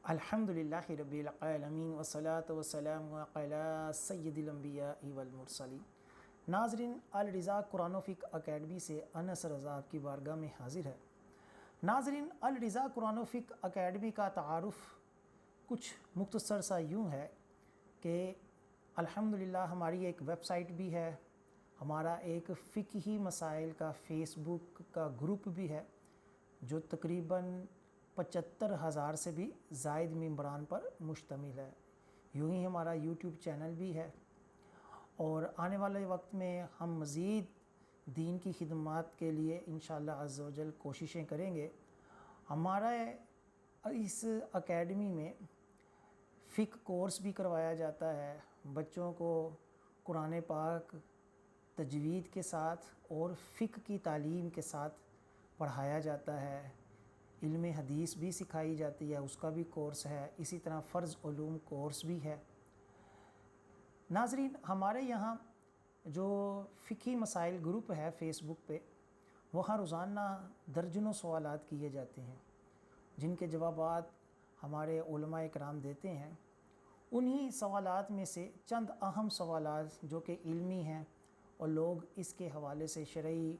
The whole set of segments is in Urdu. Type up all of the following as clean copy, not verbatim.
الحمدللہ رب العالمین والصلاة والسلام علی سید الانبیاء والمرسلین۔ ناظرین، الرضا قرآن و فقہ اکیڈمی سے انس رضا آپ کی بارگاہ میں حاضر ہے۔ ناظرین، الرضا قرآن و فقہ اکیڈمی کا تعارف کچھ مختصر سا یوں ہے کہ الحمدللہ ہماری ایک ویب سائٹ بھی ہے، ہمارا ایک فقہی مسائل کا فیس بک کا گروپ بھی ہے جو تقریباً 75,000 سے بھی زائد ممبران پر مشتمل ہے۔ یوں ہی ہمارا یوٹیوب چینل بھی ہے، اور آنے والے وقت میں ہم مزید دین کی خدمات کے لیے انشاءاللہ عز و جل کوششیں کریں گے۔ ہمارا اس اکیڈمی میں فقہ کورس بھی کروایا جاتا ہے، بچوں کو قرآن پاک تجوید کے ساتھ اور فقہ کی تعلیم کے ساتھ پڑھایا جاتا ہے، علم حدیث بھی سکھائی جاتی ہے، اس کا بھی کورس ہے، اسی طرح فرض علوم کورس بھی ہے۔ ناظرین، ہمارے یہاں جو فقہی مسائل گروپ ہے فیس بک پہ، وہاں روزانہ درجنوں سوالات کیے جاتے ہیں جن کے جوابات ہمارے علماء کرام دیتے ہیں۔ انہی سوالات میں سے چند اہم سوالات جو کہ علمی ہیں اور لوگ اس کے حوالے سے شرعی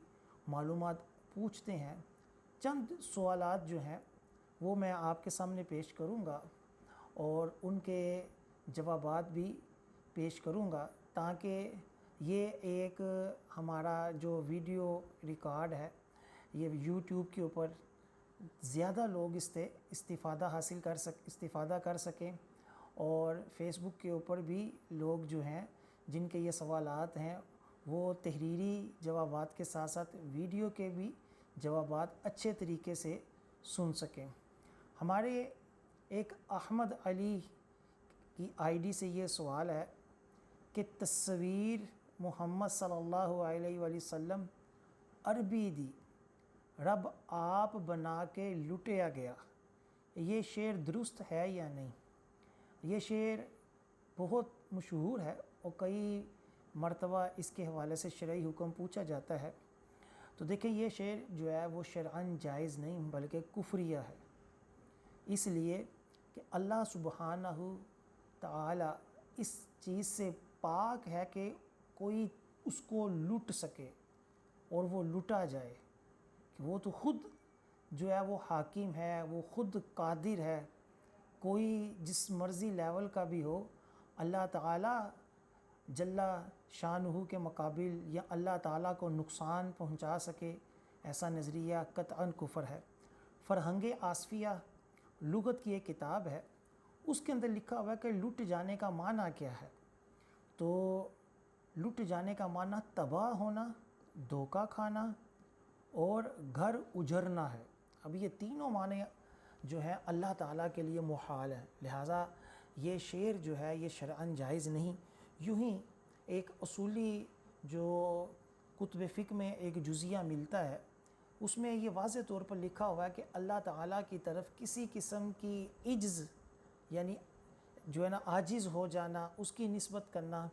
معلومات پوچھتے ہیں، چند سوالات جو ہیں وہ میں آپ کے سامنے پیش کروں گا اور ان کے جوابات بھی پیش کروں گا، تاکہ یہ ایک ہمارا جو ویڈیو ریکارڈ ہے یہ یوٹیوب کے اوپر زیادہ لوگ اس سے استفادہ کر سکیں، اور فیس بک کے اوپر بھی لوگ جو ہیں جن کے یہ سوالات ہیں وہ تحریری جوابات کے ساتھ ساتھ ویڈیو کے بھی جوابات اچھے طریقے سے سن سکیں۔ ہمارے ایک احمد علی کی آئی ڈی سے یہ سوال ہے کہ تصویر محمد صلی اللہ علیہ وآلہ وسلم عربی دی رب آپ بنا کے لٹیا گیا، یہ شعر درست ہے یا نہیں؟ یہ شعر بہت مشہور ہے اور کئی مرتبہ اس کے حوالے سے شرعی حکم پوچھا جاتا ہے۔ تو دیکھیں، یہ شعر جو ہے وہ شرعاً جائز نہیں بلکہ کفریہ ہے، اس لیے کہ اللہ سبحانہ تعالی اس چیز سے پاک ہے کہ کوئی اس کو لوٹ سکے اور وہ لوٹا جائے، کہ وہ تو خود جو ہے وہ حاکم ہے، وہ خود قادر ہے، کوئی جس مرضی لیول کا بھی ہو، اللہ تعالی جل شانہ کے مقابل یا اللہ تعالیٰ کو نقصان پہنچا سکے، ایسا نظریہ قطعاً کفر ہے۔ فرہنگ آصفیہ لغت کی ایک کتاب ہے، اس کے اندر لکھا ہوا ہے کہ لٹ جانے کا معنی کیا ہے؟ تو لٹ جانے کا معنی تباہ ہونا، دھوکہ کھانا اور گھر اجڑنا ہے۔ اب یہ تینوں معنی جو ہے اللہ تعالیٰ کے لیے محال ہے، لہٰذا یہ شعر جو ہے یہ شرعاً جائز نہیں۔ یوں ہی ایک اصولی جو کتب فقہ میں ایک جزیہ ملتا ہے، اس میں یہ واضح طور پر لکھا ہوا ہے کہ اللہ تعالیٰ کی طرف کسی قسم کی عجز یعنی جو ہے نا عاجز ہو جانا، اس کی نسبت کرنا،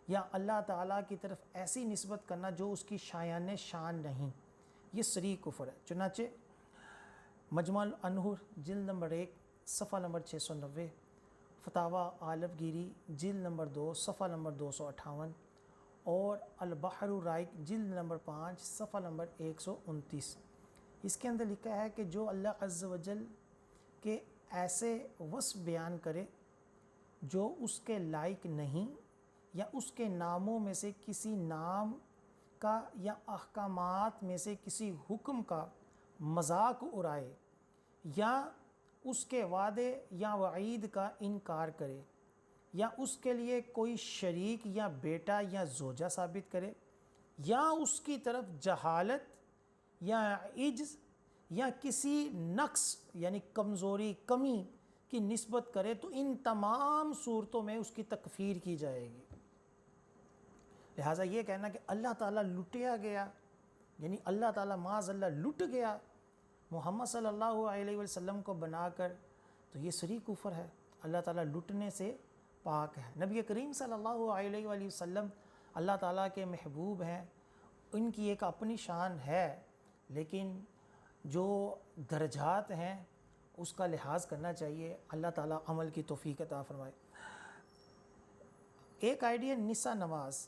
یا اللہ تعالیٰ کی طرف ایسی نسبت کرنا جو اس کی شایان شان نہیں، یہ صریح کفر ہے۔ چنانچہ مجمع الانہر جلد نمبر 1 صفحہ نمبر 690، فتاویٰ عالمگیری جلد نمبر 2 صفحہ نمبر 258، اور البحر الرائق جلد نمبر 5 صفحہ نمبر 129۔ اس کے اندر لکھا ہے کہ جو اللہ عز و جل کے ایسے وصف بیان کرے جو اس کے لائق نہیں، یا اس کے ناموں میں سے کسی نام کا یا احکامات میں سے کسی حکم کا مذاق اڑائے، یا اس کے وعدے یا وعید کا انکار کرے، یا اس کے لیے کوئی شریک یا بیٹا یا زوجہ ثابت کرے، یا اس کی طرف جہالت یا عجز یا کسی نقص یعنی کمزوری کمی کی نسبت کرے، تو ان تمام صورتوں میں اس کی تکفیر کی جائے گی۔ لہٰذا یہ کہنا کہ اللہ تعالیٰ لٹیا گیا، یعنی اللہ تعالیٰ معاذ اللہ لٹ گیا محمد صلی اللہ علیہ وسلم کو بنا کر، تو یہ صریح کفر ہے۔ اللہ تعالیٰ لٹنے سے پاک ہے۔ نبی کریم صلی اللہ علیہ وآلہ وسلم اللہ تعالیٰ کے محبوب ہیں، ان کی ایک اپنی شان ہے، لیکن جو درجات ہیں اس کا لحاظ کرنا چاہیے۔ اللہ تعالیٰ عمل کی توفیق عطا فرمائے۔ ایک آئیڈیا نسا نواز،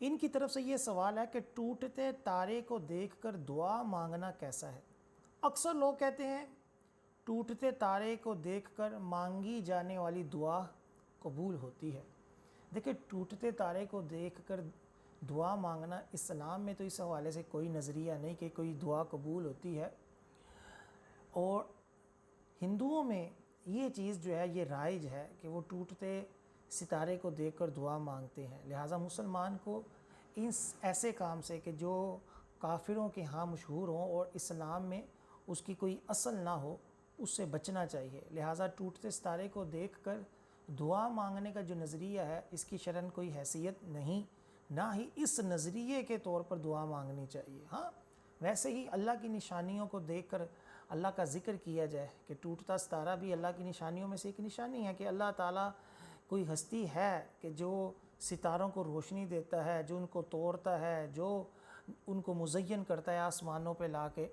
ان کی طرف سے یہ سوال ہے کہ ٹوٹتے تارے کو دیکھ کر دعا مانگنا کیسا ہے؟ اکثر لوگ کہتے ہیں ٹوٹتے تارے کو دیکھ کر مانگی جانے والی دعا قبول ہوتی ہے۔ دیکھیں، ٹوٹتے تارے کو دیکھ کر دعا مانگنا اسلام میں تو اس حوالے سے کوئی نظریہ نہیں کہ کوئی دعا قبول ہوتی ہے، اور ہندوؤں میں یہ چیز جو ہے یہ رائج ہے کہ وہ ٹوٹتے ستارے کو دیکھ کر دعا مانگتے ہیں۔ لہٰذا مسلمان کو ایسے کام سے کہ جو کافروں کے ہاں مشہور ہوں اور اسلام میں اس کی کوئی اصل نہ ہو، اس سے بچنا چاہیے۔ لہٰذا ٹوٹتے ستارے کو دیکھ کر دعا مانگنے کا جو نظریہ ہے اس کی شرعاً کوئی حیثیت نہیں، نہ ہی اس نظریے کے طور پر دعا مانگنی چاہیے۔ ہاں، ویسے ہی اللہ کی نشانیوں کو دیکھ کر اللہ کا ذکر کیا جائے کہ ٹوٹتا ستارہ بھی اللہ کی نشانیوں میں سے ایک نشانی ہے کہ اللہ تعالیٰ کوئی ہستی ہے کہ جو ستاروں کو روشنی دیتا ہے، جو ان کو توڑتا ہے، جو ان کو مزین کرتا ہے آسمانوں پہ لا کے،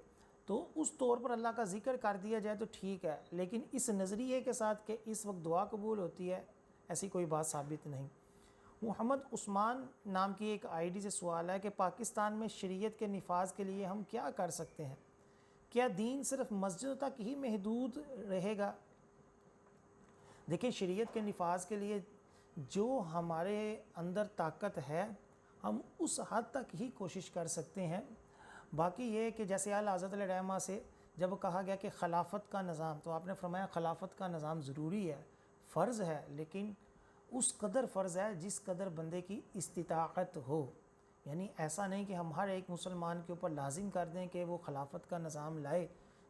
تو اس طور پر اللہ کا ذکر کر دیا جائے تو ٹھیک ہے، لیکن اس نظریے کے ساتھ کہ اس وقت دعا قبول ہوتی ہے، ایسی کوئی بات ثابت نہیں۔ محمد عثمان نام کی ایک آئی ڈی سے سوال ہے کہ پاکستان میں شریعت کے نفاذ کے لیے ہم کیا کر سکتے ہیں؟ کیا دین صرف مسجد تک ہی محدود رہے گا؟ دیکھیں، شریعت کے نفاذ کے لیے جو ہمارے اندر طاقت ہے ہم اس حد تک ہی کوشش کر سکتے ہیں۔ باقی یہ کہ جیسے اعلیٰ حضرت علیہ رحمہ سے جب کہا گیا کہ خلافت کا نظام، تو آپ نے فرمایا خلافت کا نظام ضروری ہے، فرض ہے، لیکن اس قدر فرض ہے جس قدر بندے کی استطاعت ہو۔ یعنی ایسا نہیں کہ ہم ہر ایک مسلمان کے اوپر لازم کر دیں کہ وہ خلافت کا نظام لائے،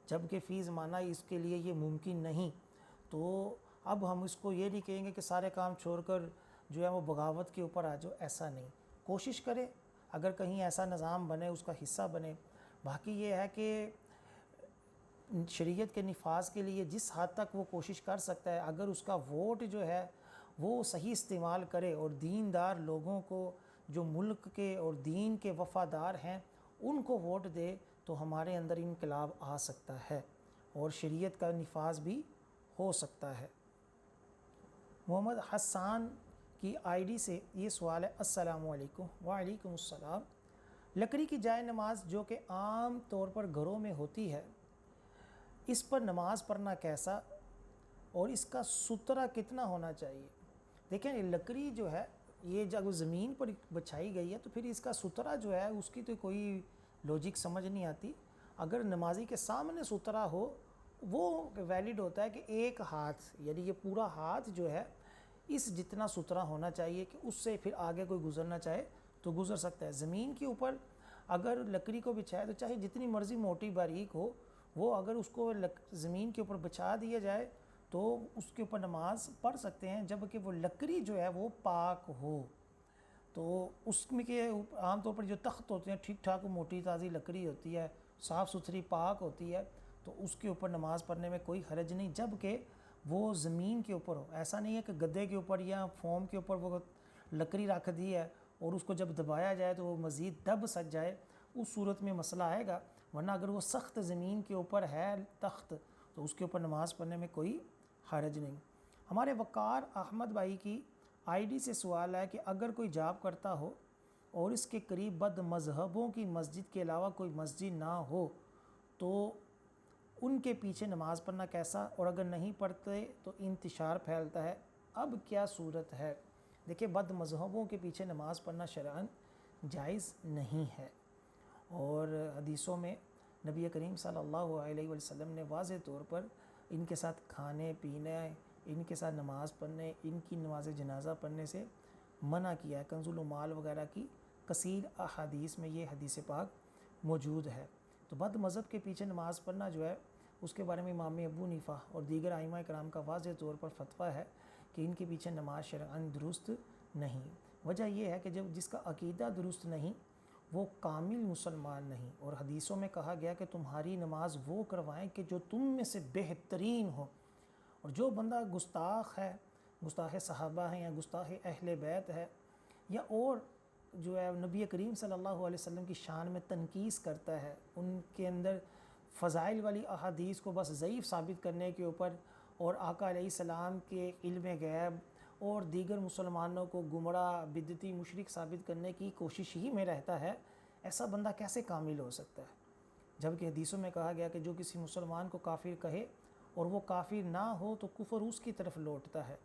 جبکہ فی زمانہ اس کے لیے یہ ممکن نہیں۔ تو اب ہم اس کو یہ نہیں کہیں گے کہ سارے کام چھوڑ کر جو ہے وہ بغاوت کے اوپر آ جاؤ، ایسا نہیں۔ کوشش کرے، اگر کہیں ایسا نظام بنے اس کا حصہ بنے۔ باقی یہ ہے کہ شریعت کے نفاذ کے لیے جس حد تک وہ کوشش کر سکتا ہے، اگر اس کا ووٹ جو ہے وہ صحیح استعمال کرے اور دیندار لوگوں کو جو ملک کے اور دین کے وفادار ہیں ان کو ووٹ دے، تو ہمارے اندر انقلاب آ سکتا ہے اور شریعت کا نفاذ بھی ہو سکتا ہے۔ محمد حسان کی آئی ڈی سے یہ سوال ہے، السلام علیکم۔ وعلیکم السلام۔ لکڑی کی جائے نماز جو کہ عام طور پر گھروں میں ہوتی ہے، اس پر نماز پڑھنا کیسا اور اس کا سترہ کتنا ہونا چاہیے؟ دیکھیں، لکڑی جو ہے یہ جب زمین پر بچھائی گئی ہے تو پھر اس کا سترہ جو ہے اس کی تو کوئی لوجک سمجھ نہیں آتی۔ اگر نمازی کے سامنے سترہ ہو وہ ویلڈ ہوتا ہے کہ ایک ہاتھ، یعنی یہ پورا ہاتھ جو ہے اس جتنا سترہ ہونا چاہیے کہ اس سے پھر آگے کوئی گزرنا چاہے تو گزر سکتا ہے۔ زمین کے اوپر اگر لکڑی کو بچھائے تو چاہے جتنی مرضی موٹی باریک ہو، وہ اگر اس کو زمین کے اوپر بچھا دیا جائے تو اس کے اوپر نماز پڑھ سکتے ہیں، جبکہ وہ لکڑی جو ہے وہ پاک ہو۔ تو اس میں کہ عام طور پر جو تخت ہوتے ہیں ٹھیک ٹھاک موٹی تازی لکڑی ہوتی ہے، صاف ستھری پاک ہوتی ہے، تو اس کے اوپر نماز پڑھنے میں کوئی حرج نہیں، جبکہ وہ زمین کے اوپر ہو۔ ایسا نہیں ہے کہ گدے کے اوپر یا فوم کے اوپر وہ لکڑی رکھ دی ہے اور اس کو جب دبایا جائے تو وہ مزید دب سج جائے، اس صورت میں مسئلہ آئے گا۔ ورنہ اگر وہ سخت زمین کے اوپر ہے تخت تو اس کے اوپر نماز پڑھنے میں کوئی حرج نہیں۔ ہمارے وقار احمد بھائی کی آئی ڈی سے سوال ہے کہ اگر کوئی جاب کرتا ہو اور اس کے قریب بد مذہبوں کی مسجد کے علاوہ کوئی مسجد نہ ہو تو ان کے پیچھے نماز پڑھنا کیسا، اور اگر نہیں پڑھتے تو انتشار پھیلتا ہے، اب کیا صورت ہے؟ دیکھیں، بد مذہبوں کے پیچھے نماز پڑھنا شرعاً جائز نہیں ہے، اور حدیثوں میں نبی کریم صلی اللہ علیہ وسلم نے واضح طور پر ان کے ساتھ کھانے پینے، ان کے ساتھ نماز پڑھنے، ان کی نماز جنازہ پڑھنے سے منع کیا ہے۔ کنز المال وغیرہ کی کثیر احادیث میں یہ حدیث پاک موجود ہے۔ تو بد مذہب کے پیچھے نماز پڑھنا جو ہے اس کے بارے میں امام ابو حنیفہ اور دیگر ائمہ کرام کا واضح طور پر فتویٰ ہے کہ ان کے پیچھے نماز شرعاً درست نہیں۔ وجہ یہ ہے کہ جس کا عقیدہ درست نہیں وہ کامل مسلمان نہیں، اور حدیثوں میں کہا گیا کہ تمہاری نماز وہ کروائیں کہ جو تم میں سے بہترین ہو، اور جو بندہ گستاخ ہے، گستاخ صحابہ ہیں یا گستاخ اہل بیت ہے، یا اور جو ہے نبی کریم صلی اللہ علیہ وسلم کی شان میں تنقیص کرتا ہے، ان کے اندر فضائل والی احادیث کو بس ضعیف ثابت کرنے کے اوپر اور آقا علیہ السلام کے علم غیب اور دیگر مسلمانوں کو گمراہ بدعتی مشرک ثابت کرنے کی کوشش ہی میں رہتا ہے، ایسا بندہ کیسے کامل ہو سکتا ہے؟ جبکہ حدیثوں میں کہا گیا کہ جو کسی مسلمان کو کافر کہے اور وہ کافر نہ ہو تو کفر اس کی طرف لوٹتا ہے۔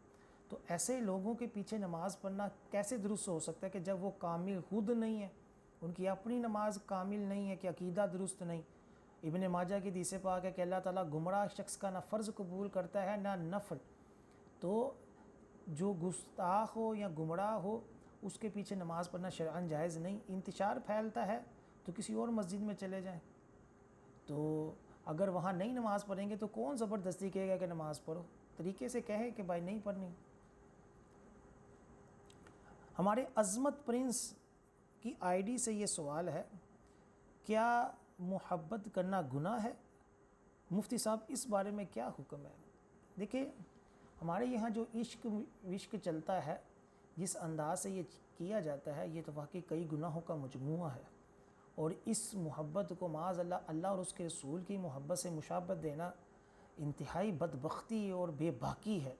تو ایسے لوگوں کے پیچھے نماز پڑھنا کیسے درست ہو سکتا ہے کہ جب وہ کامل خود نہیں ہے، ان کی اپنی نماز کامل نہیں ہے، کہ عقیدہ درست نہیں۔ ابن ماجہ کی حدیث پاک ہے کہ اللہ تعالیٰ گمراہ شخص کا نہ فرض قبول کرتا ہے نہ نفل۔ تو جو گستاخ ہو یا گمراہ ہو اس کے پیچھے نماز پڑھنا شرعاً جائز نہیں۔ انتشار پھیلتا ہے تو کسی اور مسجد میں چلے جائیں، تو اگر وہاں نہیں نماز پڑھیں گے تو کون زبردستی کہے گا کہ نماز پڑھو؟ طریقے سے کہے کہ بھائی نہیں پڑھنی۔ ہمارے عظمت پرنس کی آئی ڈی سے یہ سوال ہے، کیا محبت کرنا گناہ ہے؟ مفتی صاحب اس بارے میں کیا حکم ہے؟ دیکھیں، ہمارے یہاں جو عشق وشق چلتا ہے، جس انداز سے یہ کیا جاتا ہے، یہ تو واقعی کئی گناہوں کا مجموعہ ہے، اور اس محبت کو معاذ اللہ اور اس کے رسول کی محبت سے مشابہت دینا انتہائی بدبختی اور بے باکی ہے،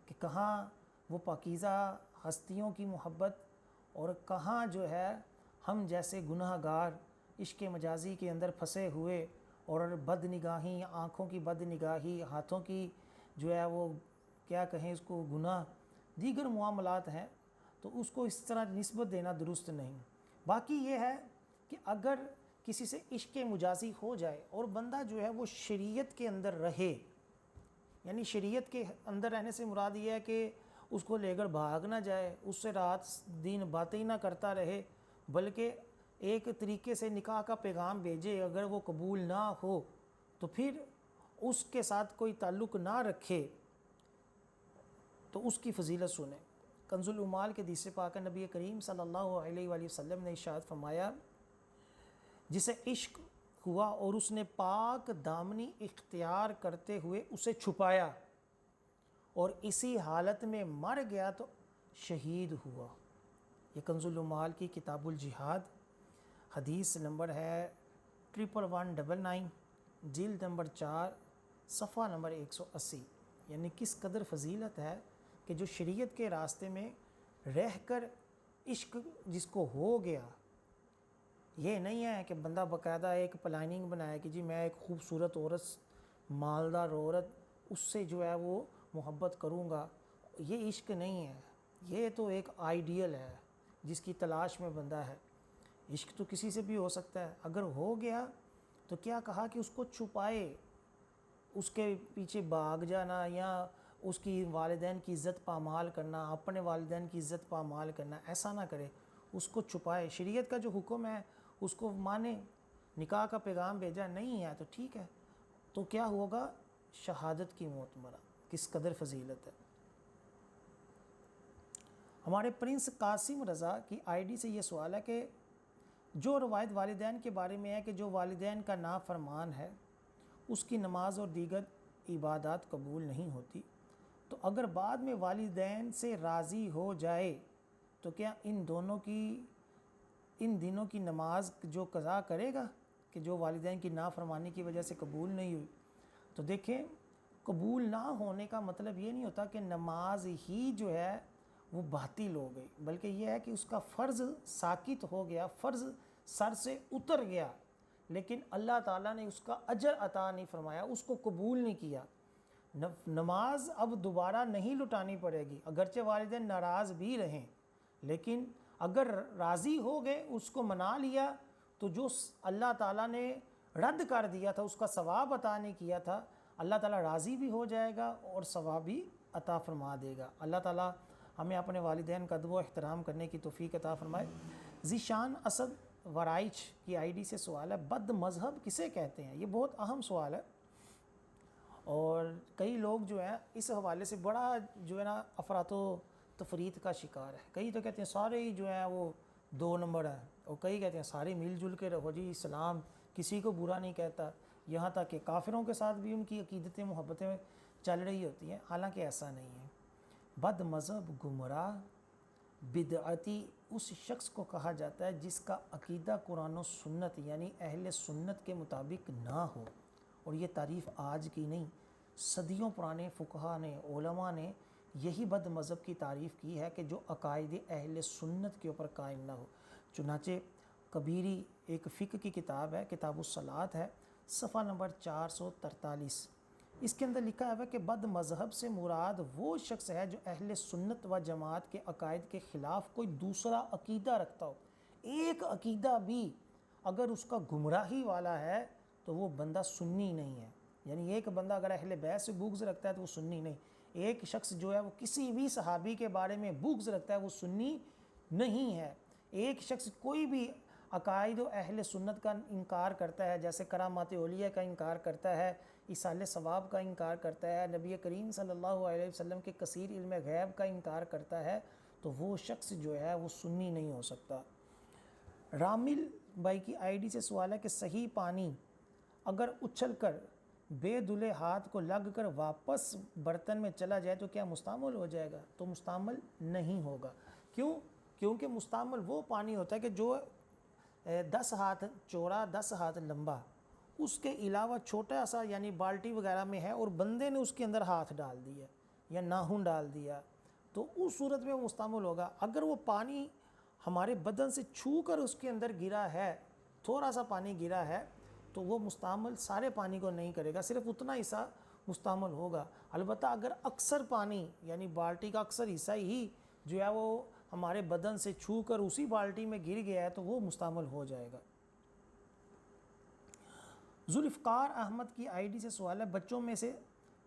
کہ کہاں وہ پاکیزہ ہستیوں کی محبت اور کہاں جو ہے ہم جیسے گناہ گار عشق مجازی کے اندر پھنسے ہوئے، اور بد نگاہی، آنکھوں کی بد نگاہی، ہاتھوں کی جو ہے وہ کیا کہیں اس کو گناہ، دیگر معاملات ہیں، تو اس کو اس طرح نسبت دینا درست نہیں۔ باقی یہ ہے کہ اگر کسی سے عشق مجازی ہو جائے اور بندہ جو ہے وہ شریعت کے اندر رہے، یعنی شریعت کے اندر رہنے سے مراد یہ ہے کہ اس کو لے کر بھاگ نہ جائے، اس سے رات دن باتیں ہی نہ کرتا رہے، بلکہ ایک طریقے سے نکاح کا پیغام بھیجے، اگر وہ قبول نہ ہو تو پھر اس کے ساتھ کوئی تعلق نہ رکھے، تو اس کی فضیلت سنیں۔ کنز العمال کے حدیث پاک نبی کریم صلی اللہ علیہ وآلہ وسلم نے ارشاد فرمایا، جسے عشق ہوا اور اس نے پاک دامنی اختیار کرتے ہوئے اسے چھپایا اور اسی حالت میں مر گیا تو شہید ہوا۔ یہ کنز العمال کی کتاب الجہاد، حدیث نمبر ہے 1199، جلد نمبر 4، صفحہ نمبر 180۔ یعنی کس قدر فضیلت ہے کہ جو شریعت کے راستے میں رہ کر عشق جس کو ہو گیا، یہ نہیں ہے کہ بندہ باقاعدہ ایک پلاننگ بنائے کہ جی میں ایک خوبصورت عورت، مالدار عورت، اس سے جو ہے وہ محبت کروں گا، یہ عشق نہیں ہے، یہ تو ایک آئیڈیل ہے جس کی تلاش میں بندہ ہے۔ عشق تو کسی سے بھی ہو سکتا ہے، اگر ہو گیا تو کیا کہا کہ اس کو چھپائے، اس کے پیچھے بھاگ جانا یا اس کی والدین کی عزت پامال کرنا، اپنے والدین کی عزت پامال کرنا، ایسا نہ کرے، اس کو چھپائے۔ شریعت کا جو حکم ہے اس کو مانے، نکاح کا پیغام بھیجا نہیں ہے تو ٹھیک ہے، تو کیا ہوگا؟ شہادت کی موت مرا۔ کس قدر فضیلت ہے۔ ہمارے پرنس قاسم رضا کی آئی ڈی سے یہ سوال ہے کہ جو روایت والدین کے بارے میں ہے کہ جو والدین کا نافرمان ہے اس کی نماز اور دیگر عبادات قبول نہیں ہوتی، تو اگر بعد میں والدین سے راضی ہو جائے تو کیا ان دنوں کی نماز جو قضا کرے گا کہ جو والدین کی نافرمانی کی وجہ سے قبول نہیں ہوئی؟ تو دیکھیں، قبول نہ ہونے کا مطلب یہ نہیں ہوتا کہ نماز ہی جو ہے وہ باطل ہو گئی، بلکہ یہ ہے کہ اس کا فرض ساقط ہو گیا، فرض سر سے اتر گیا، لیکن اللہ تعالیٰ نے اس کا اجر عطا نہیں فرمایا، اس کو قبول نہیں کیا۔ نماز اب دوبارہ نہیں لٹانی پڑے گی، اگرچہ والدین ناراض بھی رہیں، لیکن اگر راضی ہو گئے، اس کو منا لیا، تو جو اللہ تعالیٰ نے رد کر دیا تھا، اس کا ثواب عطا نہیں کیا تھا، اللہ تعالیٰ راضی بھی ہو جائے گا اور ثواب بھی عطا فرما دے گا۔ اللہ تعالیٰ ہمیں اپنے والدین کا ادب و احترام کرنے کی توفیق عطا فرمائے۔ ذیشان اسد ورائچ کی آئی ڈی سے سوال ہے، بد مذہب کسے کہتے ہیں؟ یہ بہت اہم سوال ہے، اور کئی لوگ جو ہیں اس حوالے سے بڑا جو ہے نا افراط و تفریط کا شکار ہے۔ کئی تو کہتے ہیں سارے ہی جو ہیں وہ 2 نمبر ہیں، اور کئی کہتے ہیں سارے مل جل کے رہو جی، اسلام کسی کو برا نہیں کہتا، یہاں تک کہ کافروں کے ساتھ بھی ان کی عقیدتیں محبتیں چل رہی ہوتی ہیں، حالانکہ ایسا نہیں ہے۔ بد مذہب گمراہ بدعتی اس شخص کو کہا جاتا ہے جس کا عقیدہ قرآن و سنت یعنی اہل سنت کے مطابق نہ ہو، اور یہ تعریف آج کی نہیں، صدیوں پرانے فقہا نے، علماء نے یہی بد مذہب کی تعریف کی ہے کہ جو عقائد اہل سنت کے اوپر قائم نہ ہو۔ چنانچہ کبیری ایک فقہ کی کتاب ہے، کتاب الصلاۃ ہے، صفحہ نمبر 443، اس کے اندر لکھا ہے کہ بد مذہب سے مراد وہ شخص ہے جو اہل سنت و جماعت کے عقائد کے خلاف کوئی دوسرا عقیدہ رکھتا ہو۔ ایک عقیدہ بھی اگر اس کا گمراہی والا ہے تو وہ بندہ سنی نہیں ہے، یعنی ایک بندہ اگر اہل بیت سے بغض رکھتا ہے تو وہ سنی نہیں، ایک شخص جو ہے وہ کسی بھی صحابی کے بارے میں بغض رکھتا ہے وہ سنی نہیں ہے، ایک شخص کوئی بھی عقائد و اہل سنت کا انکار کرتا ہے، جیسے کرامات اولیاء کا انکار کرتا ہے، ایصال ثواب کا انکار کرتا ہے، نبی کریم صلی اللہ علیہ وسلم کے کثیر علم غیب کا انکار کرتا ہے، تو وہ شخص جو ہے وہ سنی نہیں ہو سکتا۔ رامل بھائی کی آئی ڈی سے سوال ہے کہ صحیح پانی اگر اچھل کر بے دھلے ہاتھ کو لگ کر واپس برتن میں چلا جائے تو کیا مستعمل ہو جائے گا؟ تو مستعمل نہیں ہوگا۔ کیوں؟ کیونکہ مستعمل وہ پانی ہوتا ہے کہ جو 10 ہاتھ چوڑا 10 ہاتھ لمبا، اس کے علاوہ چھوٹا سا یعنی بالٹی وغیرہ میں ہے اور بندے نے اس کے اندر ہاتھ ڈال دیا یا ناخن ڈال دیا تو اس صورت میں وہ مستعمل ہوگا۔ اگر وہ پانی ہمارے بدن سے چھو کر اس کے اندر گرا ہے، تھوڑا سا پانی گرا ہے، تو وہ مستعمل سارے پانی کو نہیں کرے گا، صرف اتنا حصہ مستعمل ہوگا۔ البتہ اگر اکثر پانی یعنی بالٹی کا اکثر حصہ ہی جو ہے وہ ہمارے بدن سے چھو کر اسی بالٹی میں گر گیا ہے تو وہ مستعمل ہو جائے گا۔ ذوالفقار احمد کی آئی ڈی سے سوال ہے بچوں میں سے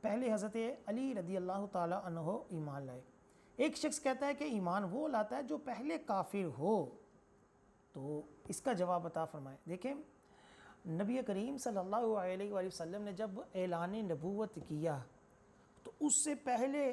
پہلے حضرت علی رضی اللہ تعالی عنہ ایمان لائے۔ ایک شخص کہتا ہے کہ ایمان وہ لاتا ہے جو پہلے کافر ہو، تو اس کا جواب عطا فرمائیں۔ دیکھیں نبی کریم صلی اللہ علیہ وآلہ وسلم نے جب اعلان نبوت کیا تو اس سے پہلے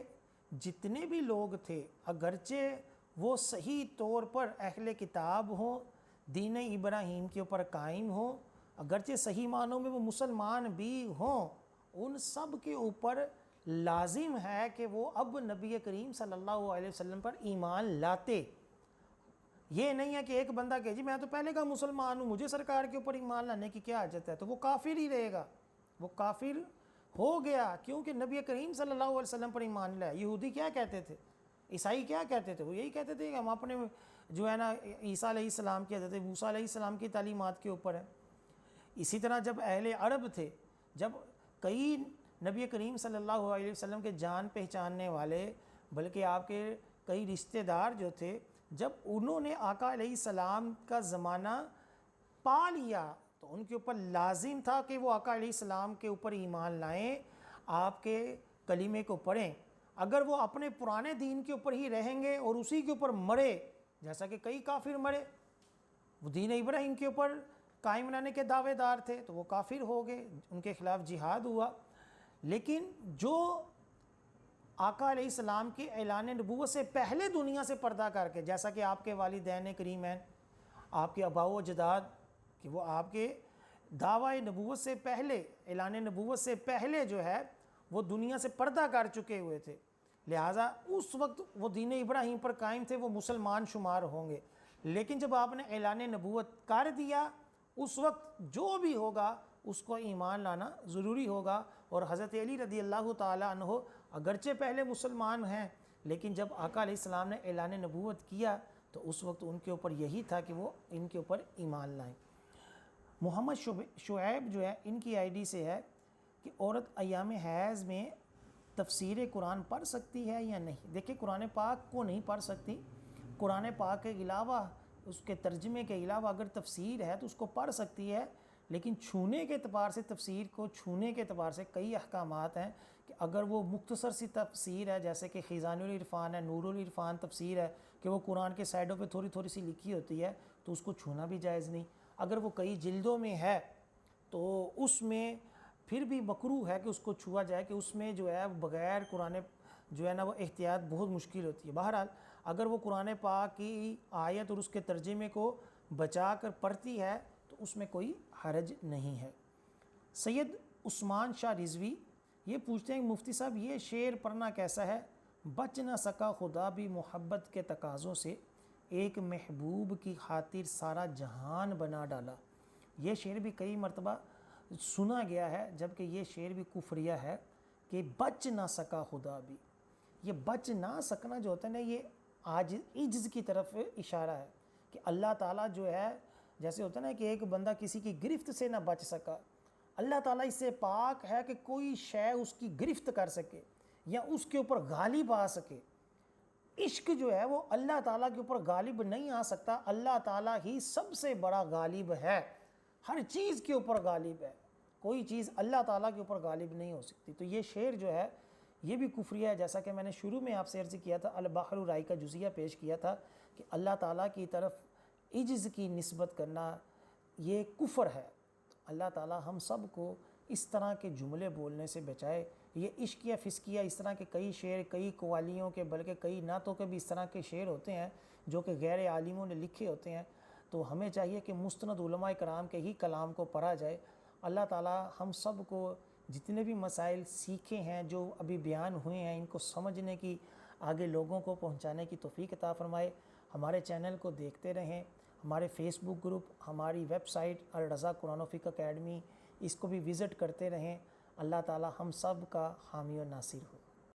جتنے بھی لوگ تھے اگرچہ وہ صحیح طور پر اہل کتاب ہوں، دین ابراہیم کے اوپر قائم ہوں، اگرچہ صحیح معنوں میں وہ مسلمان بھی ہوں، ان سب کے اوپر لازم ہے کہ وہ اب نبی کریم صلی اللہ علیہ وسلم پر ایمان لاتے۔ یہ نہیں ہے کہ ایک بندہ کہ جی میں تو پہلے کا مسلمان ہوں، مجھے سرکار کے اوپر ایمان لانے کی کیا حاجت ہے، تو وہ کافر ہی رہے گا، وہ کافر ہو گیا، کیونکہ نبی کریم صلی اللہ علیہ وسلم پر ایمان لائے۔ یہودی کیا کہتے تھے، عیسائی کیا کہتے تھے؟ وہ یہی کہتے تھے کہ ہم اپنے جو ہے نا عیسیٰ علیہ السلام کے حضرت موسیٰ علیہ السلام کی تعلیمات کے اوپر ہے۔ اسی طرح جب اہل عرب تھے، جب کئی نبی کریم صلی اللہ علیہ وسلم کے جان پہچاننے والے بلکہ آپ کے کئی رشتہ دار جو تھے، جب انہوں نے آقا علیہ السلام کا زمانہ پا لیا تو ان کے اوپر لازم تھا کہ وہ آقا علیہ السلام کے اوپر ایمان لائیں، آپ کے کلمے کو پڑھیں۔ اگر وہ اپنے پرانے دین کے اوپر ہی رہیں گے اور اسی کے اوپر مرے، جیسا کہ کئی کافر مرے، وہ دین ابراہیم کے اوپر قائم رہنے کے دعوے دار تھے تو وہ کافر ہو گئے، ان کے خلاف جہاد ہوا۔ لیکن جو آقا علیہ السلام کے اعلان نبوت سے پہلے دنیا سے پردہ کر کے، جیسا کہ آپ کے والدین کریمین، آپ کے آباء و اجداد، کہ وہ آپ کے دعوی نبوت سے پہلے، اعلان نبوت سے پہلے جو ہے وہ دنیا سے پردہ کر چکے ہوئے تھے، لہٰذا اس وقت وہ دین ابراہیم پر قائم تھے، وہ مسلمان شمار ہوں گے۔ لیکن جب آپ نے اعلان نبوت کر دیا، اس وقت جو بھی ہوگا اس کو ایمان لانا ضروری ہوگا۔ اور حضرت علی رضی اللہ تعالی عنہ اگرچہ پہلے مسلمان ہیں، لیکن جب آقا علیہ السلام نے اعلان نبوت کیا تو اس وقت ان کے اوپر یہی تھا کہ وہ ان کے اوپر ایمان لائیں۔ محمد شعیب جو ہے ان کی آئی ڈی سے ہے کہ عورت ایام حیض میں تفسیر قرآن پڑھ سکتی ہے یا نہیں؟ دیکھیں قرآن پاک کو نہیں پڑھ سکتی، قرآن پاک کے علاوہ اس کے ترجمے کے علاوہ اگر تفسیر ہے تو اس کو پڑھ سکتی ہے، لیکن چھونے کے اعتبار سے تفسیر کو چھونے کے اعتبار سے کئی احکامات ہیں کہ اگر وہ مختصر سی تفسیر ہے جیسے کہ خزان العرفان ہے، نور العرفان تفسیر ہے کہ وہ قرآن کے سائڈوں پہ تھوڑی تھوڑی سی لکھی ہوتی ہے تو اس کو چھونا بھی جائز نہیں۔ اگر وہ کئی جلدوں میں ہے تو اس میں پھر بھی مکروہ ہے کہ اس کو چھوا جائے، کہ اس میں جو ہے بغیر قرآن جو ہے نا وہ احتیاط بہت مشکل ہوتی ہے۔ بہرحال اگر وہ قرآن پاک کی آیت اور اس کے ترجمے کو بچا کر پڑھتی ہے تو اس میں کوئی حرج نہیں ہے۔ سید عثمان شاہ رضوی یہ پوچھتے ہیں کہ مفتی صاحب یہ شعر پڑھنا کیسا ہے؟ بچ نہ سکا خدا بھی محبت کے تقاضوں سے، ایک محبوب کی خاطر سارا جہان بنا ڈالا۔ یہ شعر بھی کئی مرتبہ سنا گیا ہے، جبکہ یہ شعر بھی کفریہ ہے کہ بچ نہ سکا خدا بھی۔ یہ بچ نہ سکنا جو ہوتا ہے نا، یہ عجز کی طرف اشارہ ہے کہ اللہ تعالیٰ جو ہے، جیسے ہوتا ہے نا کہ ایک بندہ کسی کی گرفت سے نہ بچ سکا، اللہ تعالیٰ اس سے پاک ہے کہ کوئی شے اس کی گرفت کر سکے یا اس کے اوپر غالب آ سکے۔ عشق جو ہے وہ اللہ تعالیٰ کے اوپر غالب نہیں آ سکتا، اللہ تعالیٰ ہی سب سے بڑا غالب ہے، ہر چیز کے اوپر غالب ہے، کوئی چیز اللہ تعالیٰ کے اوپر غالب نہیں ہو سکتی۔ تو یہ شعر جو ہے یہ بھی کفریہ ہے، جیسا کہ میں نے شروع میں آپ سے عرض کیا تھا، البحر رائی کا جزیہ پیش کیا تھا کہ اللہ تعالیٰ کی طرف عجز کی نسبت کرنا یہ کفر ہے۔ اللہ تعالیٰ ہم سب کو اس طرح کے جملے بولنے سے بچائے۔ یہ عشقیہ فسقیہ اس طرح کے کئی شعر، کئی قوالیوں کے بلکہ کئی نعتوں کے بھی اس طرح کے شعر ہوتے ہیں جو کہ غیر عالموں نے لکھے ہوتے ہیں، تو ہمیں چاہیے کہ مستند علماء کرام کے ہی کلام کو پڑھا جائے۔ اللہ تعالیٰ ہم سب کو جتنے بھی مسائل سیکھے ہیں جو ابھی بیان ہوئے ہیں، ان کو سمجھنے کی، آگے لوگوں کو پہنچانے کی توفیق عطا فرمائے۔ ہمارے چینل کو دیکھتے رہیں، ہمارے فیس بک گروپ، ہماری ویب سائٹ الرضا قرآن و فقہ اکیڈمی، اس کو بھی وزٹ کرتے رہیں۔ اللہ تعالیٰ ہم سب کا حامی و ناصر ہو۔